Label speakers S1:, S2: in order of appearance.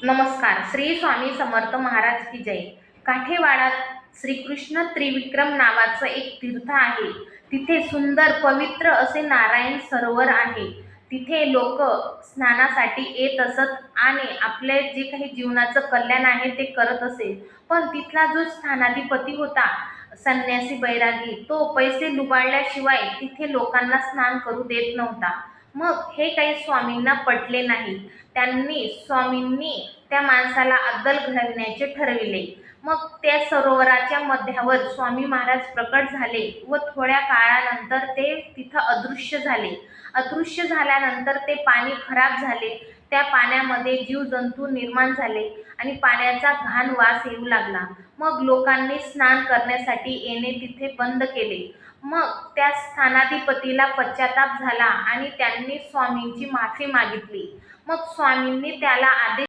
S1: नमस्कार. श्री स्वामी समर्थ महाराज की जय. काठेवाडात श्रीकृष्ण त्रिविक्रम नावाचं एक तीर्थ आहे. तिथे सुंदर पवित्र असे नारायण सरोवर आहे. तिथे लोक स्नानासाठी येत असत आणि आपले जे काही जीवनाचं कल्याण आहे ते करत असे. पण तिथला जो स्थानाधिपती होता, संन्यासी बैरागी, तो पैसे लुबाडल्याशिवाय तिथे लोकांना स्नान करू देत नव्हता. मग हे काही स्वामींना पटले नाही. स्वामींनी त्या माणसाला अद्दल घडविण्याचे ठरविले. मग त्या सरोवराच्या मध्यावर स्वामी महाराज प्रकट झाले व थोड्या काळानंतर ते तिथं अदृश्य झाले. अदृश्य झाल्यानंतर ते पाणी खराब झाले. त्या पाण्यामध्ये जीवजंतू निर्माण झाले आणि पाण्याचा घाण वास येऊ लागला. मग लोकांनी स्नान करण्यासाठी येणे तिथे बंद केले. मग त्या स्थानाधिपतीला पश्चाताप झाला आणि त्यांनी स्वामींची माफी मागितली. मग स्वामींनी त्याला आदेश